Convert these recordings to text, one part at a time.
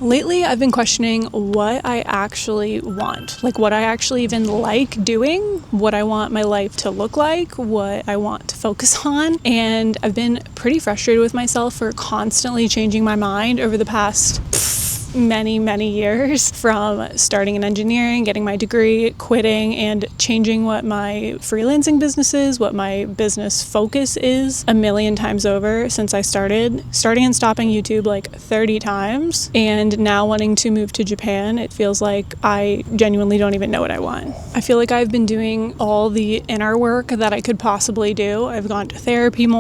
Lately, I've been questioning what I actually want, like what I actually even like doing, what I want my life to look like, what I want to focus on. And I've been pretty frustrated with myself for constantly changing my mind over the past many years, from starting in engineering, getting my degree, quitting, and changing what my freelancing business is, what my business focus is a million times over since I starting and stopping YouTube like 30 times, and now wanting to move to Japan. It feels like I genuinely don't even know what I want. I feel like I've been doing all the inner work that I could possibly do. I've gone to therapy not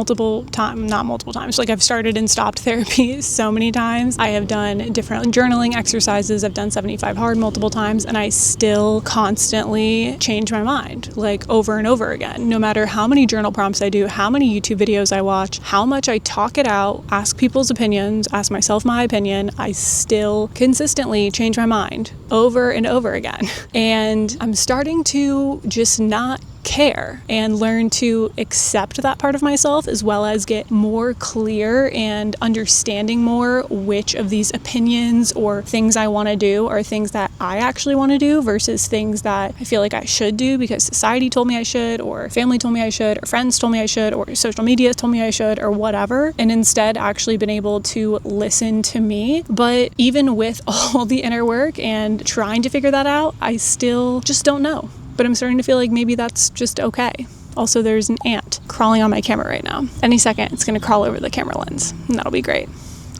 multiple times, like I've started and stopped therapy so many times. I have done different journaling exercises. I've done 75 hard multiple times, and I still constantly change my mind, like over and over again. No matter how many journal prompts I do, how many YouTube videos I watch, how much I talk it out, ask people's opinions, ask myself my opinion, I still consistently change my mind over and over again. And I'm starting to just not care and learn to accept that part of myself, as well as get more clear and understanding more which of these opinions or things I want to do are things that I actually want to do versus things that I feel like I should do because society told me I should, or family told me I should, or friends told me I should, or social media told me I should, or whatever, and instead actually been able to listen to me. But even with all the inner work and trying to figure that out, I still just don't know. But I'm starting to feel like maybe that's just okay. Also, there's an ant crawling on my camera right now. Any second, it's going to crawl over the camera lens, and that'll be great.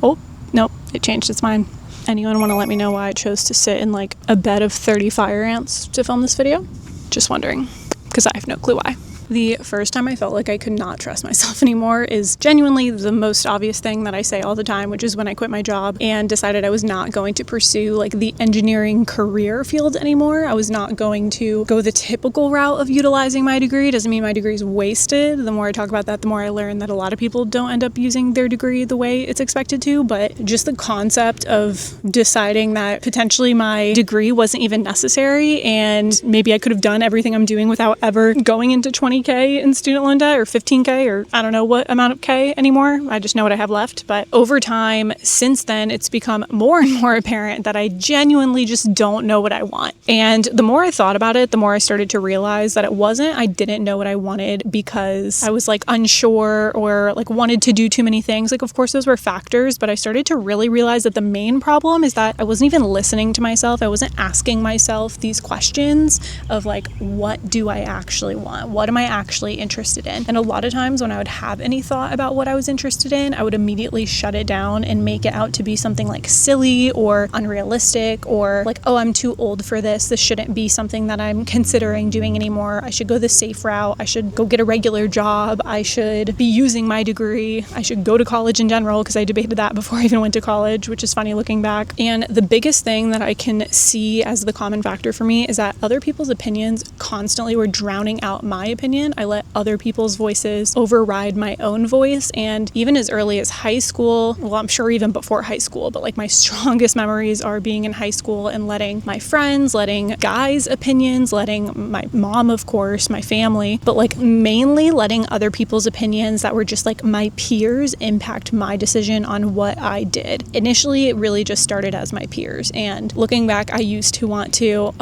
Oh, nope, it changed its mind. Anyone want to let me know why I chose to sit in like a bed of 30 fire ants to film this video? Just wondering, because I have no clue why. The first time I felt like I could not trust myself anymore is genuinely the most obvious thing that I say all the time, which is when I quit my job and decided I was not going to pursue like the engineering career field anymore. I was not going to go the typical route of utilizing my degree. Doesn't mean my degree is wasted. The more I talk about that, the more I learn that a lot of people don't end up using their degree the way it's expected to. But just the concept of deciding that potentially my degree wasn't even necessary, and maybe I could have done everything I'm doing without ever going into 20K in student loan debt, or 15K, or I don't know what amount of K anymore. I just know what I have left. But over time, since then, it's become more and more apparent that I genuinely just don't know what I want. And the more I thought about it, the more I started to realize that I didn't know what I wanted because I was like unsure or like wanted to do too many things. Like, of course, those were factors, but I started to really realize that the main problem is that I wasn't even listening to myself. I wasn't asking myself these questions of like, what do I actually want? What am I actually interested in? And a lot of times when I would have any thought about what I was interested in, I would immediately shut it down and make it out to be something like silly or unrealistic, or like, oh, I'm too old for this. This shouldn't be something that I'm considering doing anymore. I should go the safe route. I should go get a regular job. I should be using my degree. I should go to college in general, because I debated that before I even went to college, which is funny looking back. And the biggest thing that I can see as the common factor for me is that other people's opinions constantly were drowning out my opinion. I let other people's voices override my own voice. And even as early as high school, well, I'm sure even before high school, but like my strongest memories are being in high school and letting my friends, letting guys' opinions, letting my mom, of course, my family, but like mainly letting other people's opinions that were just like my peers impact my decision on what I did. Initially, it really just started as my peers. And looking back, I used to want to,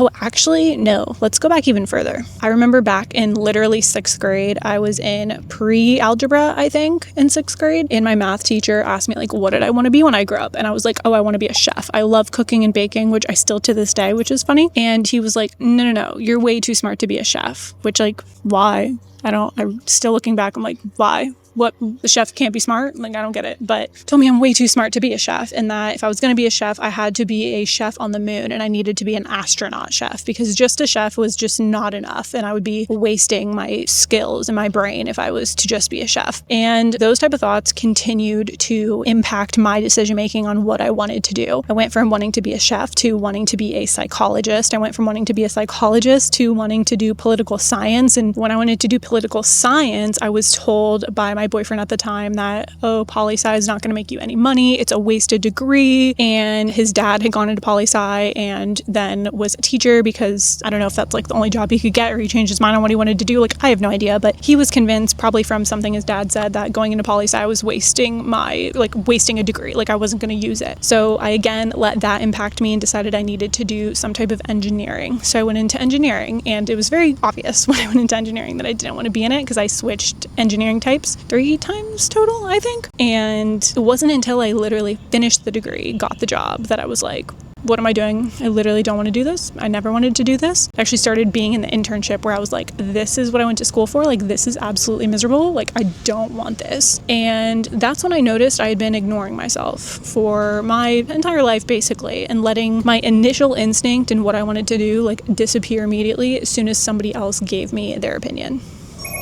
let's go back even further. I remember back in literally 6th grade, I was in pre-algebra, I think, in 6th grade. And my math teacher asked me, like, what did I want to be when I grow up? And I was like, I want to be a chef. I love cooking and baking, which I still to this day, which is funny. And he was like, no, you're way too smart to be a chef. Which, like, why? I'm still looking back, I'm like, why? What, the chef can't be smart? Like, I don't get it. But told me I'm way too smart to be a chef, and that if I was going to be a chef, I had to be a chef on the moon, and I needed to be an astronaut chef, because just a chef was just not enough, and I would be wasting my skills and my brain if I was to just be a chef. And those type of thoughts continued to impact my decision making on what I wanted to do. I went from wanting to be a chef to wanting to be a psychologist. I went from wanting to be a psychologist to wanting to do political science. And when I wanted to do political science, I was told by my boyfriend at the time that, oh, poli-sci is not going to make you any money. It's a wasted degree. And his dad had gone into poli-sci and then was a teacher because I don't know if that's like the only job he could get, or he changed his mind on what he wanted to do. Like, I have no idea, but he was convinced, probably from something his dad said, that going into poli-sci was wasting a degree. Like, I wasn't going to use it. So I again let that impact me and decided I needed to do some type of engineering. So I went into engineering, and it was very obvious when I went into engineering that I didn't want to be in it because I switched engineering types 3 times total, I think. And it wasn't until I literally finished the degree, got the job, that I was like, what am I doing? I literally don't want to do this. I never wanted to do this. I actually started being in the internship where I was like, this is what I went to school for. Like, this is absolutely miserable. Like, I don't want this. And that's when I noticed I had been ignoring myself for my entire life, basically, and letting my initial instinct and what I wanted to do like disappear immediately as soon as somebody else gave me their opinion.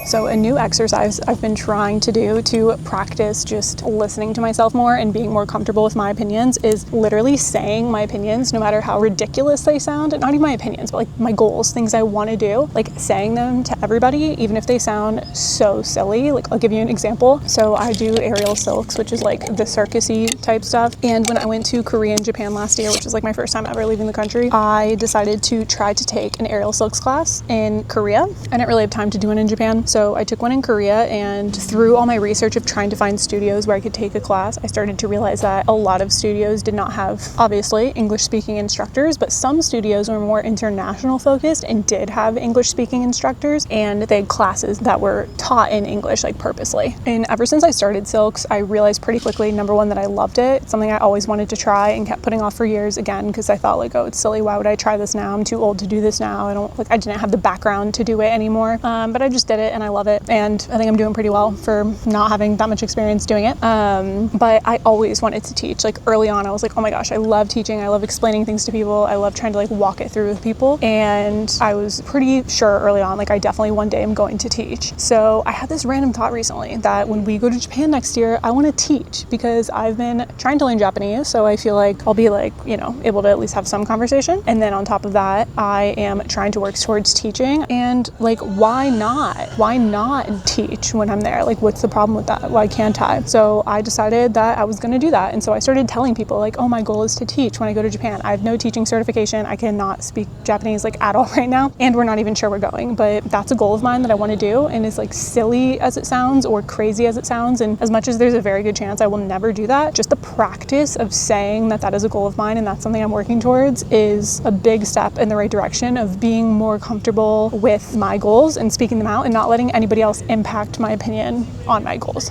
So a new exercise I've been trying to do to practice just listening to myself more and being more comfortable with my opinions is literally saying my opinions, no matter how ridiculous they sound. And not even my opinions, but like my goals, things I want to do, like saying them to everybody, even if they sound so silly. Like, I'll give you an example. So I do aerial silks, which is like the circusy type stuff. And when I went to Korea and Japan last year, which was like my first time ever leaving the country, I decided to try to take an aerial silks class in Korea. I didn't really have time to do it in Japan. So I took one in Korea, and through all my research of trying to find studios where I could take a class, I started to realize that a lot of studios did not have, obviously, English-speaking instructors, but some studios were more international focused and did have English-speaking instructors, and they had classes that were taught in English, like purposely. And ever since I started silks, I realized pretty quickly, number one, that I loved it. It's something I always wanted to try and kept putting off for years, again, because I thought like, oh, it's silly. Why would I try this now? I'm too old to do this now. I didn't have the background to do it anymore. But I just did it and I love it. And I think I'm doing pretty well for not having that much experience doing it. But I always wanted to teach. Like, early on, I was like, oh my gosh, I love teaching. I love explaining things to people. I love trying to like walk it through with people. And I was pretty sure early on, like, I definitely one day am going to teach. So I had this random thought recently that when we go to Japan next year, I want to teach, because I've been trying to learn Japanese. So I feel like I'll be like, able to at least have some conversation. And then on top of that, I am trying to work towards teaching. And like, why not? Why not teach when I'm there? Like, what's the problem with that? Why can't I? So I decided that I was going to do that. And so I started telling people like, oh, my goal is to teach when I go to Japan. I have no teaching certification. I cannot speak Japanese like at all right now. And we're not even sure we're going, but that's a goal of mine that I want to do. And as like silly as it sounds or crazy as it sounds, and as much as there's a very good chance I will never do that, just the practice of saying that that is a goal of mine and that's something I'm working towards is a big step in the right direction of being more comfortable with my goals and speaking them out and not letting anybody else impact my opinion on my goals.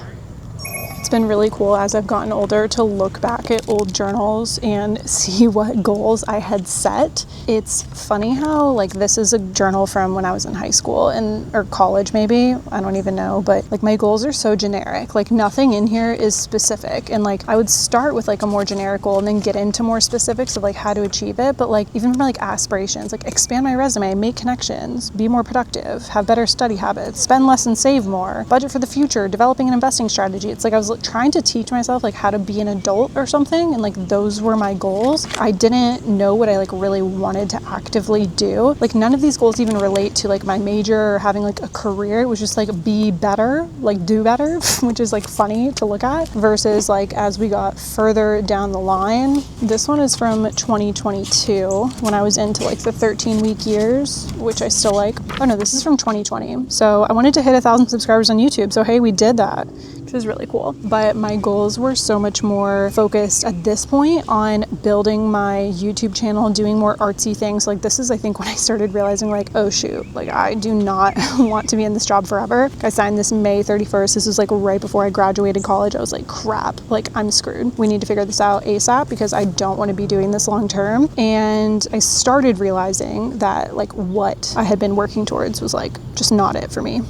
It's been really cool as I've gotten older to look back at old journals and see what goals I had set. It's funny how like this is a journal from when I was in high school or college maybe, I don't even know, but like my goals are so generic. Like nothing in here is specific, and like I would start with like a more generic goal and then get into more specifics of like how to achieve it. But like even for like aspirations, like expand my resume, make connections, be more productive, have better study habits, spend less and save more, budget for the future, developing an investing strategy. It's like I was trying to teach myself like how to be an adult or something, and like those were my goals. I didn't know what I like really wanted to actively do. Like none of these goals even relate to like my major or having like a career. It was just like be better, like do better, which is like funny to look at, versus like as we got further down the line. This one is from 2022 when I was into like the 13-week years, which I still like. Oh no, this is from 2020. So I wanted to hit 1,000 subscribers on YouTube. So hey, we did that, which is really cool. But my goals were so much more focused at this point on building my YouTube channel, doing more artsy things. Like this is, I think, when I started realizing like, oh shoot, like I do not want to be in this job forever. I signed this May 31st. This was like right before I graduated college. I was like, crap, like I'm screwed. We need to figure this out ASAP because I don't want to be doing this long term. And I started realizing that like what I had been working towards was like just not it for me.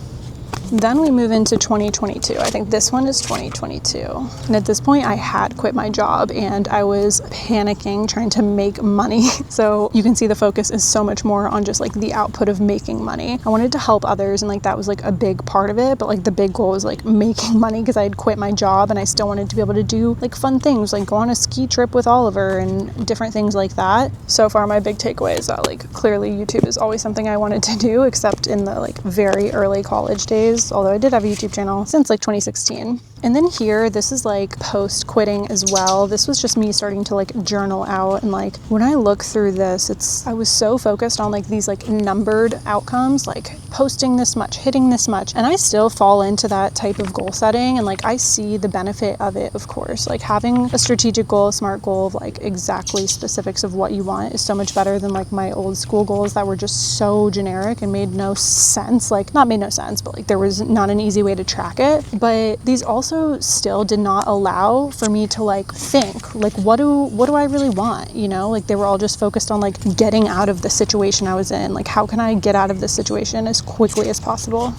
Then we move into 2022. I think this one is 2022. And at this point, I had quit my job and I was panicking, trying to make money. So you can see the focus is so much more on just like the output of making money. I wanted to help others and like that was like a big part of it, but like the big goal was like making money because I had quit my job and I still wanted to be able to do like fun things, like go on a ski trip with Oliver and different things like that. So far, my big takeaway is that like clearly YouTube is always something I wanted to do, except in the like very early college days, although I did have a YouTube channel since like 2016. And then here, this is like post quitting as well. This was just me starting to like journal out. And like when I look through this, I was so focused on like these like numbered outcomes, like posting this much, hitting this much. And I still fall into that type of goal setting. And like I see the benefit of it, of course. Like having a strategic goal, a smart goal of like exactly specifics of what you want is so much better than like my old school goals that were just so generic and made no sense. Like not made no sense, but like there was not an easy way to track it. But these also still did not allow for me to like think like what do I really want, you know? Like they were all just focused on like getting out of the situation I was in. Like how can I get out of this situation as quickly as possible?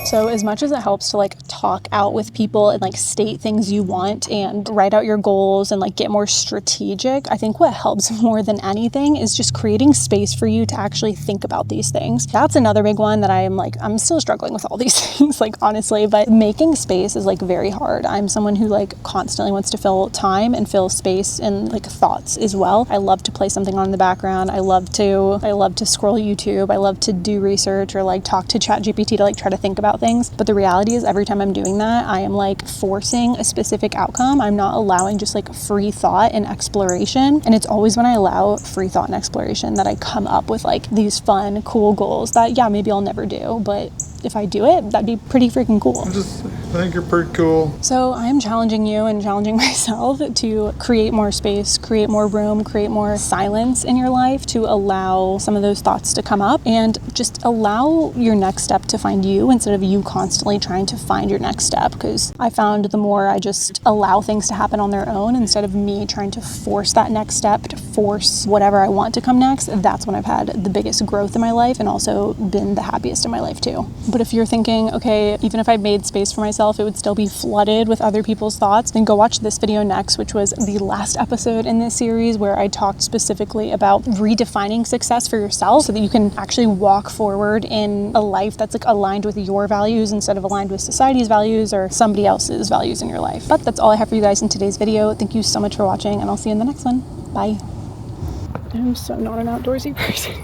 So as much as it helps to like talk out with people and like state things you want and write out your goals and like get more strategic, I think what helps more than anything is just creating space for you to actually think about these things. That's another big one that I'm still struggling with all these things, like honestly, but making space is like very hard. I'm someone who like constantly wants to fill time and fill space and like thoughts as well. I love to play something on in the background. I love to scroll YouTube. I love to do research or like talk to ChatGPT to like try to think about things. But the reality is every time I'm doing that, I am like forcing a specific outcome. I'm not allowing just like free thought and exploration. And it's always when I allow free thought and exploration that I come up with like these fun, cool goals that, yeah, maybe I'll never do, but if I do it, that'd be pretty freaking cool. I think you're pretty cool. So I am challenging you and challenging myself to create more space, create more room, create more silence in your life to allow some of those thoughts to come up and just allow your next step to find you instead of you constantly trying to find your next step. Because I found the more I just allow things to happen on their own instead of me trying to force that next step, to force whatever I want to come next, that's when I've had the biggest growth in my life and also been the happiest in my life too. But if you're thinking, okay, even if I made space for myself, it would still be flooded with other people's thoughts, then go watch this video next, which was the last episode in this series where I talked specifically about redefining success for yourself so that you can actually walk forward in a life that's like aligned with your values instead of aligned with society's values or somebody else's values in your life. But that's all I have for you guys in today's video. Thank you so much for watching and I'll see you in the next one. Bye. I'm so not an outdoorsy person.